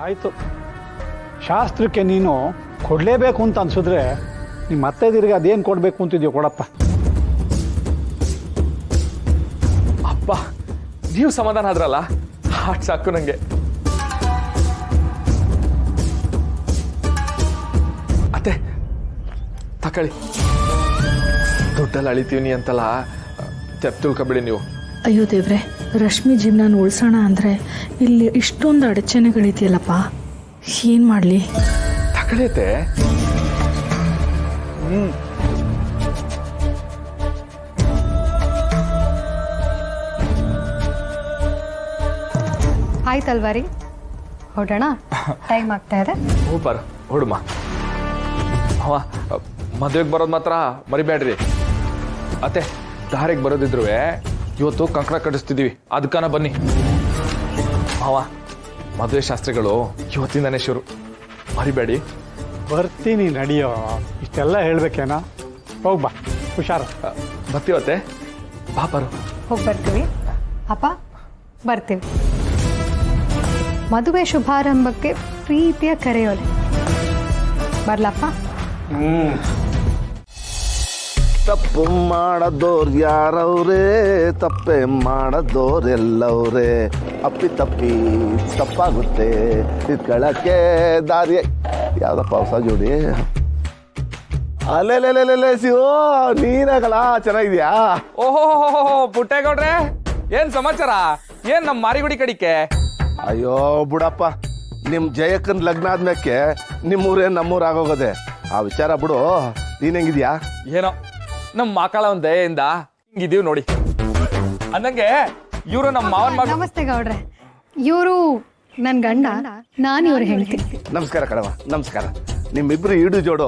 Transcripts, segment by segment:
ಆಯಿತು. ಶಾಸ್ತ್ರಕ್ಕೆ ನೀನು ಕೊಡಲೇಬೇಕು ಅಂತ ಅನ್ಸಿದ್ರೆ ನಿಮ್ಮ ಅತ್ತೆದಿರಿಗೆ ಅದೇನು ಕೊಡಬೇಕು ಅಂತಿದ್ಯೋ ಕೊಡಪ್ಪ. ಅಪ್ಪ ನೀವು ಸಮಾಧಾನ ಆದ್ರಲ್ಲ, ಹಾಟ್ ಸಾಕು ನಂಗೆ. ಅತ್ತೆ ತಕೊಳ್ಳಿ, ದುಡ್ಡಲ್ಲಿ ಅಳಿತೀವಿ ಅಂತಲ್ಲ, ತಿಳ್ಕೊಬೇಡಿ ನೀವು. ಅಯ್ಯೋ ದೇವ್ರೆ, ರಶ್ಮಿ ಜೀವನ ಉಳಿಸೋಣ ಅಂದರೆ ಇಲ್ಲಿ ಇಷ್ಟೊಂದು ಅಡಚಣೆಗಳಿದೆಯಲ್ಲಪ್ಪ, ಏನು ಮಾಡಲಿ? ತಗೊಳ್ಳೈತೆ. ಆಯ್ತಲ್ವಾ ರೀ, ಹೊರಡೋಣ, ಟೈಮ್ ಆಗ್ತಾ ಇದೆ. ಸೂಪರ್, ಹುಡುಮ ಅವ ಮದುವೆಗೆ ಬರೋದು ಮಾತ್ರ ಮರಿಬೇಡ್ರಿ. ಅತ್ತೆ ದಾರಿಗೆ ಬರೋದಿದ್ರು ಇವತ್ತು ಕಂಕಣ ಕಟ್ಟಿಸ್ತಿದ್ದೀವಿ, ಅದಕ್ಕನ ಬನ್ನಿ. ಅವ ಮದುವೆ ಶಾಸ್ತ್ರಿಗಳು ಇವತ್ತಿಂದನೇ ಶುರು, ಮರಿಬೇಡಿ. ಬರ್ತೀನಿ ನಡಿಯೋ, ಇಷ್ಟೆಲ್ಲ ಹೇಳ್ಬೇಕೇನೋ. ಹೋಗ್ಬಾ, ಹುಷಾರು. ಬರ್ತೀವತ್ತೆ, ಬಾಪರು. ಹೋಗಿ ಬರ್ತೀವಿ ಅಪ್ಪ, ಬರ್ತೀವಿ. ಮದುವೆ ಶುಭಾರಂಭಕ್ಕೆ ಪ್ರೀತಿಯ ಕರೆಯೋಲೆ. ಬರ್ಲಪ್ಪ. ತಪ್ಪು ಮಾಡದೋರ್ ಯಾರವ್ರೇ, ತಪ್ಪೆ ಮಾಡದೋರೆಲ್ಲವ್ರೇ. ಅಪ್ಪಿ ತಪ್ಪಿ ತಪ್ಪಾಗುತ್ತೆ, ಇಟ್ಕೊಳ್ಳಕ್ಕೆ ದಾರಿ. ಯಾವ್ದಪ್ಪ ಹೊಸ ಜೋಡಿ? ಅಲ್ಲೆಲ್ಲೆಲ್ಲೆಲ್ಲೆ ಶಿವು, ನೀನಾಗಲ್ಲ, ಚೆನ್ನಾಗಿದ್ಯಾ? ಓಹೋ ಪುಟ್ಟೇಗೌಡ್ರೆ, ಏನ್ ಸಮಾಚಾರ? ಏನ್ ನಮ್ಮ ಮಾರಿಗುಡಿ ಕಡಿಕೆ? ಅಯ್ಯೋ ಬಿಡಪ್ಪ, ನಿಮ್ ಜಯಕ್ಕನ್ ಲಗ್ನ ಆದ್ಮೇಲೆ ನಿಮ್ಮೂರೇ ನಮ್ಮೂರ್ ಆಗೋಗೋದೆ. ಆ ವಿಚಾರ ಬಿಡು, ನೀನ್ ಹೆಂಗಿದ್ಯಾ? ಏನೋ ನಮ್ಮ ಮಕ್ಕಳ ಒಂದ್ ದಯೆಯಿಂದ ಹಿಂಗಿದೀವಿ ನೋಡಿ. ಅಂದಂಗೆ ಇವರು ನಮ್ಮ ಮಾವನ್ ಮಗ. ನಮಸ್ತೆ ಗೌಡ್ರೆ, ಇವರು ನನ್ನ ಗಂಡ, ನಾನು ಇವ್ರ ಹೆಂಡತಿ. ನಮಸ್ಕಾರ ಕಣವ, ನಮಸ್ಕಾರ. ನಿಮ್ಮಿಬ್ರು ಈಡು ಜೋಡು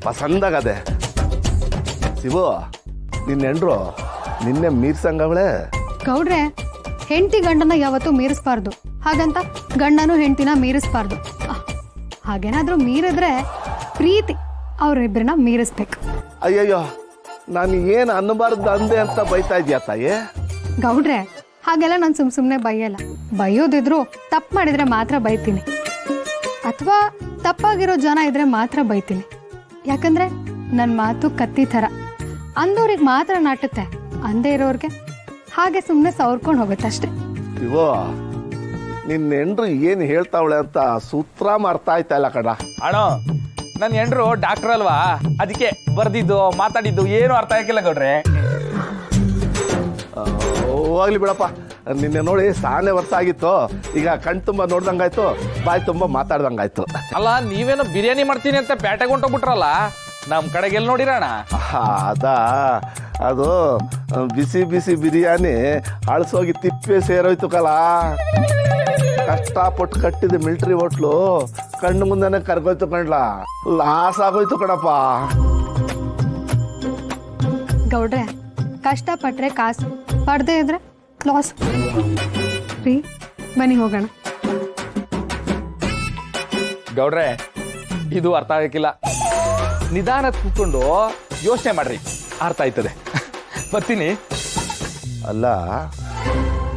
ಪಸಂದಾಗದೆ. ಶಿವು, ನಿನ್ನ ಹೆಂಡ್ರು ನಿನ್ನೆ ಮೀರ್ಸಂಗವಳೆ. ಗೌಡ್ರೆ, ಹೆಂಡತಿ ಗಂಡನ ಯಾವತ್ತೂ ಮೀರಿಸ್ಬಾರ್ದು, ಹಾಗಂತ ಗಂಡನೂ ಹೆಂಡತಿನ ಮೀರಿಸ್ಬಾರ್ದು. ಹಾಗೇನಾದ್ರೂ ಮೀರಿದ್ರೆ ಪ್ರೀತಿ ಅವ್ರಿಬ್ರನ್ನ ಮೀರಿಸ್ಬೇಕು. ಅಯ್ಯಯ್ಯೋ, ನಾನು ಏನು ಅನ್ನಬಾರ್ದು ಅಂದೆ ಅಂತ ಬೈತಾ ಇದೆಯಾ ತಾಯಿ? ಗೌಡ್ರೆ, ಹಾಗೆಲ್ಲ ನಾನು ಸುಮ್ಮನೆ ಬೈಯಲ್ಲ. ಬೈಯೋದಿದ್ರು ತಪ್ಪು ಮಾಡಿದ್ರೆ ಮಾತ್ರ ಬೈತೀನಿ, ಅಥವಾ ತಪ್ಪಾಗಿರೋ ಜನ ಇದ್ರೆ ಮಾತ್ರ ಬೈತೀನಿ. ಯಾಕಂದ್ರೆ ನನ್ನ ಮಾತು ಕತ್ತಿ ಥರ, ಅಂದವ್ರಿಗೆ ಮಾತ್ರ ನಾಟುತ್ತೆ, ಅಂದೇ ಇರೋರ್ಗೆ ಹಾಗೆ ಸುಮ್ಮನೆ ಸವರ್ಕೊಂಡು ಹೋಗುತ್ತೆ ಅಷ್ಟೇ. ಶಿವು, ನಿನ್ನ ಹೆಂಡ್ರು ಏನು ಹೇಳ್ತಾವಳೆ ಅಂತ ಸೂತ್ರ ಮಾಡ್ತಾ ಇಲ್ಲ ಕಣ. ಅಣ್ಣ, ನನ್ನ ಹೆಂಡ್ರು ಡಾಕ್ಟರ್ ಅಲ್ವಾ, ಅದಕ್ಕೆ ಬರ್ದಿದ್ದು ಮಾತಾಡಿದ್ದು ಏನು ಅರ್ಥ ಆಗಿಲ್ಲ ಗೌಡ್ರೆ. ಹೋಗ್ಲಿ ಬಿಡಪ್ಪ, ನಿನ್ನೆ ನೋಡಿ ಸಾನೆ ವರ್ಷ ಆಗಿತ್ತು. ಈಗ ಕಣ್ ತುಂಬ ನೋಡ್ದಂಗಾಯ್ತು, ಬಾಯಿ ತುಂಬ ಮಾತಾಡ್ದಂಗಾಯ್ತು. ಅಲ್ಲ, ನೀವೇನೋ ಬಿರಿಯಾನಿ ಮಾಡ್ತೀನಿ ಅಂತ ಪೇಟೆಗೆ ಹೊಂಟೋಗ್ಬಿಟ್ರಲ್ಲ, ನಮ್ಮ ಕಡೆಗೆ ಎಲ್ಲಿ ನೋಡಿರೋಣ? ಅದಾ, ಅದು ಬಿಸಿ ಬಿಸಿ ಬಿರಿಯಾನಿ ಅಳ್ಸೋಗಿ ತಿಪ್ಪೆ ಸೇರೋಯ್ತು ಕಲ. ಕಷ್ಟಪಟ್ಟು ಕಟ್ಟಿದ ಮಿಲ್ಟ್ರಿ ಹೋಟ್ಲು ಕಣ್ಣು ಮುಂದೆನೆ ಕರ್ಗೋಯ್ತು ಕಣ್ಲ. ಲಾಸ್ ಆಗೋಯ್ತು ಕಣಪ್ಪ. ಗೌಡ್ರೆ, ಕಷ್ಟಪಟ್ರೆ ಕಾಸು, ಪಡ್ದೇ ಇದ್ರೆ ಲಾಸ್. ರೀ, ಬನ್ನಿ ಹೋಗೋಣ. ಗೌಡ್ರೆ, ಇದು ಅರ್ಥ ಆಗಕ್ಕಿಲ್ಲ. ನಿಧಾನ ಕೂತ್ಕೊಂಡು ಯೋಚನೆ ಮಾಡ್ರಿ, ಅರ್ಥ ಆಯ್ತದೆ. ಬರ್ತೀನಿ. ಅಲ್ಲ,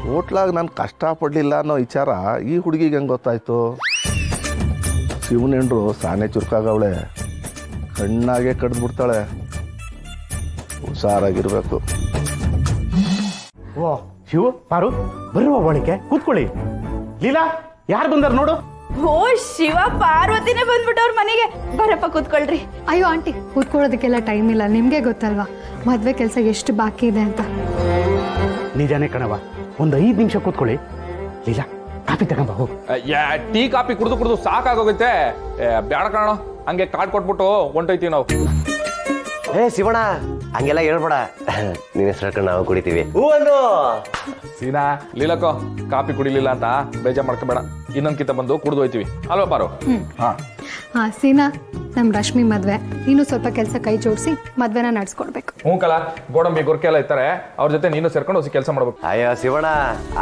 ಹೋಟ್ಲಾಗ ನಾನು ಕಷ್ಟಪಡಲಿಲ್ಲ ಅನ್ನೋ ವಿಚಾರ ಈ ಹುಡುಗಿಗೆ ಹೆಂಗೆ ಗೊತ್ತಾಯ್ತು? ಶಿವನೆಂಡ್ರು ಸಾನೆ ಚುರುಕಾಗವಳೆ, ಕಣ್ಣಾಗೆ ಕಡ್ದ್ಬಿಡ್ತಾಳೆ. ಹುಷಾರಾಗಿರ್ಬೇಕು. ಓ ಶಿವು, ಪಾರು, ಬರುವ ಒಳಗೆ ಕೂತ್ಕೊಳ್ಳಿ. ಲೀಲಾ, ಯಾರು ಬಂದಾರ ನೋಡು. ಓ ಶಿವ, ಪಾರ್ವತಿನೇ ಬಂದ್ಬಿಟ್ಟವ್ರ ಮನೆಗೆ. ಬರಪ್ಪ ಕೂತ್ಕೊಳ್ರಿ. ಅಯ್ಯೋ ಆಂಟಿ, ಕೂತ್ಕೊಳ್ಳೋದಕ್ಕೆಲ್ಲ ಟೈಮ್ ಇಲ್ಲ, ನಿಮಗೆ ಗೊತ್ತಲ್ವಾ ಮದುವೆ ಕೆಲಸ ಎಷ್ಟು ಬಾಕಿ ಇದೆ ಅಂತ. ನಿಜಾನೇ ಕಣವ, ಒಂದು 5 ನಿಮಿಷ ಕೂತ್ಕೊಳ್ಳಿ. ಲೀಲಾ, ಕಾಫಿ ತಗೊಂಬ ಹೋಗು. ಟೀ ಕಾಫಿ ಕುಡ್ದು ಸಾಕಾಗೋಗೈತೆ. ಬೇಡ ಕಣ, ಹಂಗೆ ಕಾರ್ಡ್ ಕೊಟ್ಬಿಟ್ಟು ಹೊಂಟೋಯ್ತೀವಿ ನಾವು. ಏ ಶಿವಣ್ಣ, ಹಂಗೆಲ್ಲ ಹೇಳ್ಬೇಡ. ನಿನ್ನ ಹೆಸರು ನಾವು ಕುಡಿತೀವಿ. ಸೀನಾ, ಲೀಲಕ್ಕೋ ಕಾಫಿ ಕುಡಿಲಿಲ್ಲ ಅಂತ ಬೇಜಾರ್ ಮಾಡ್ಕೋಬೇಡ, ಇನ್ನೊಂದ್ಕಿಂತ ಬಂದು ಕುಡ್ದು ಹೋಯ್ತೀವಿ ಅಲ್ವಾ ಪಾರು? ಹಾ ಸೀನಾ, ನಮ್ ರಶ್ಮಿ ಮದ್ವೆ, ನೀನು ಸ್ವಲ್ಪ ಕೆಲಸ ಕೈ ಜೋಡಿಸಿ ಮದ್ವೆನ ನಡ್ಸ್ಕೊಡ್ಬೇಕು. ಹ್ಞೂ ಕಲ, ಗೋಡಂಬಿ ಗೊರ್ಕೆ ಎಲ್ಲ ಇರ್ತಾರೆ, ಅವ್ರ ಜೊತೆ ನೀನು ಸೇರ್ಕೊಂಡು ಹೊಸ ಕೆಲಸ ಮಾಡ್ಬೇಕು. ಅಯ್ಯೋ ಶಿವಣ್ಣ,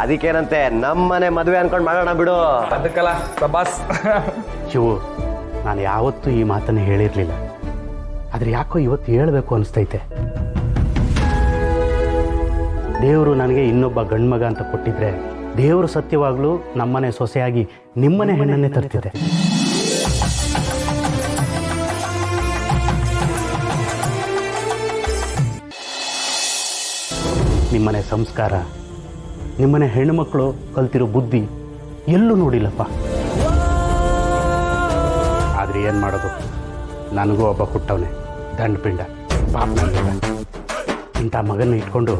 ಅದಕ್ಕೇನಂತೆ, ನಮ್ಮನೆ ಮದುವೆ ಅನ್ಕೊಂಡು ಮಾಡೋಣ ಬಿಡು. ಅದಕ್ಕಲ್ಲ ಪ್ರಭಾಸ್. ಶಿವು, ನಾನು ಯಾವತ್ತೂ ಈ ಮಾತನ್ನು ಹೇಳಿರ್ಲಿಲ್ಲ, ಆದ್ರೆ ಯಾಕೋ ಇವತ್ತು ಹೇಳ್ಬೇಕು ಅನಿಸ್ತೈತೆ. ದೇವರು ನನಗೆ ಇನ್ನೊಬ್ಬ ಗಂಡ್ಮಗ ಅಂತ ಕೊಟ್ಟಿದ್ರೆ ದೇವರು ಸತ್ಯವಾಗ್ಲೂ ನಮ್ಮನೆ ಸೊಸೆಯಾಗಿ ನಿಮ್ಮನೆ ಹೆಣ್ಣನ್ನೇ ತರ್ತಿದೆ. ನಿಮ್ಮನೆ ಸಂಸ್ಕಾರ, ನಿಮ್ಮನೆ ಹೆಣ್ಣುಮಕ್ಕಳು ಕಲ್ತಿರೋ ಬುದ್ಧಿ ಎಲ್ಲೂ ನೋಡಿಲ್ಲಪ್ಪ. ಆದರೆ ಏನು ಮಾಡೋದು, ನನಗೂ ಒಬ್ಬ ಹುಟ್ಟವನೆ ದಂಡಪಿಂಡ ಪಾಪ. ಇಂಥ ಮಗನ ಇಟ್ಕೊಂಡು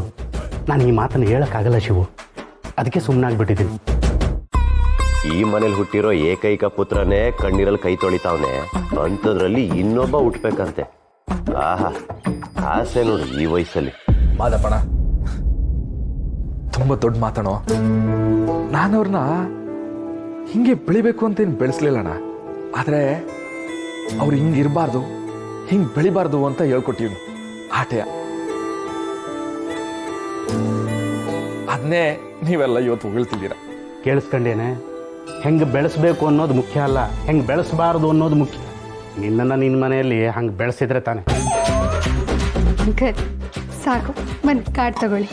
ನಾನು ಈ ಮಾತನ್ನು ಹೇಳೋಕ್ಕಾಗಲ್ಲ ಶಿವು, ಅದಕ್ಕೆ ಸುಮ್ಮನಾಗ್ಬಿಟ್ಟಿದ್ದೀನಿ. ಈ ಮನೇಲಿ ಹುಟ್ಟಿರೋ ಏಕೈಕ ಪುತ್ರನೇ ಕಣ್ಣೀರಲ್ಲಿ ಕೈ ತೊಳಿತಾವನೆ, ಅಂಥದ್ರಲ್ಲಿ ಇನ್ನೊಬ್ಬ ಹುಟ್ಬೇಕಂತೆ. ಆಹಾ, ಆಸೆ ನೋಡಿ ಈ ವಯಸ್ಸಲ್ಲಿ. ಮಾದಪ್ಪಣ ತುಂಬ ದೊಡ್ಡ ಮಾತಣೋ. ನಾನವ್ರನ್ನ ಹಿಂಗೆ ಬೆಳಿಬೇಕು ಅಂತೇನು ಬೆಳೆಸ್ಲಿಲ್ಲಣ್ಣ, ಆದರೆ ಅವ್ರು ಹಿಂಗಿರಬಾರ್ದು, ಹಿಂಗೆ ಬೆಳಿಬಾರ್ದು ಅಂತ ಹೇಳ್ಕೊಟ್ಟಿವ್ನು ಆಟೆಯ. ಅದನ್ನೇ ನೀವೆಲ್ಲ ಇವತ್ತು ಹೊಗಳ್ತಿದ್ದೀರ. ಕೇಳಿಸ್ಕೊಂಡೇನೆ, ಹೆಂಗೆ ಬೆಳೆಸ್ಬೇಕು ಅನ್ನೋದು ಮುಖ್ಯ ಅಲ್ಲ, ಹೆಂಗೆ ಬೆಳೆಸಬಾರ್ದು ಅನ್ನೋದು ಮುಖ್ಯ. ನಿನ್ನನ್ನು ನಿನ್ನ ಮನೆಯಲ್ಲಿ ಹಂಗೆ ಬೆಳೆಸಿದ್ರೆ ತಾನೆ. ಅಂಕಲ್ ಸಾಕು, ಬನ್ನಿ ಕಾರ್ಡ್ ತಗೊಳ್ಳಿ.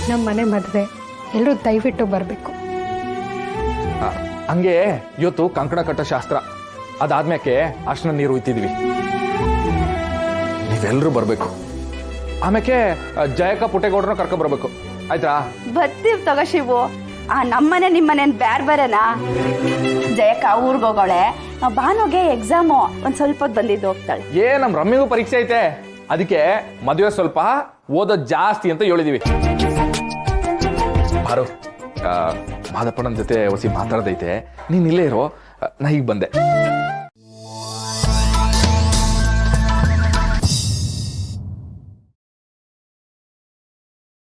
ನಮ್ಮ ಮನೆ ಮದುವೆ ಎಲ್ಲರೂ ದಯವಿಟ್ಟು ಬರಬೇಕು. ಹಂಗೆ ಇವತ್ತು ಕಂಕಣ ಕಟ್ಟೋ ಶಾಸ್ತ್ರ, ಅದಾದ್ಮೇಲೆ ಅರ್ಶಿನ ನೀರು ಉಯ್ತಿದ್ವಿ. ನೀವೆಲ್ಲರೂ ಬರಬೇಕು. ಆಮೇಲೆ ಜಯಕ ಪುಟ್ಟೇಗೌಡರನ್ನ ಕರ್ಕೊ ಬರ್ಬೇಕು, ಆಯ್ತಾ? ಬರ್ತೀವಿ ತಗೋ ಶಿವು. ನಮ್ಮನೆ ನಿಮ್ಮನೆ ಬ್ಯಾರ್ ಬೇರೆನಾ? ಜಯಕ್ಕ ಊರ್ಗ್ ಹೋಗೋಳೆ, ಭಾನುಗೆ ಎಕ್ಸಾಮು ಒಂದ್ ಸ್ವಲ್ಪ ಹೊತ್ತು ಬಂದಿದ್ದು ಹೋಗ್ತಾಳೆ. ನಮ್ ರಮ್ಯಗೂ ಪರೀಕ್ಷೆ ಐತೆ, ಅದಕ್ಕೆ ಮದುವೆ ಸ್ವಲ್ಪ ಓದೋದ್ ಜಾಸ್ತಿ ಅಂತ ಹೇಳಿದೀವಿ. ಬಾರು, ಮಾದಪ್ಪನ ಜೊತೆ ಹೊಸಿ ಮಾತಾಡ್ದೈತೆ, ನೀನ್ ಇಲ್ಲೇ ಇರೋ, ನಾ ಈಗ ಬಂದೆ.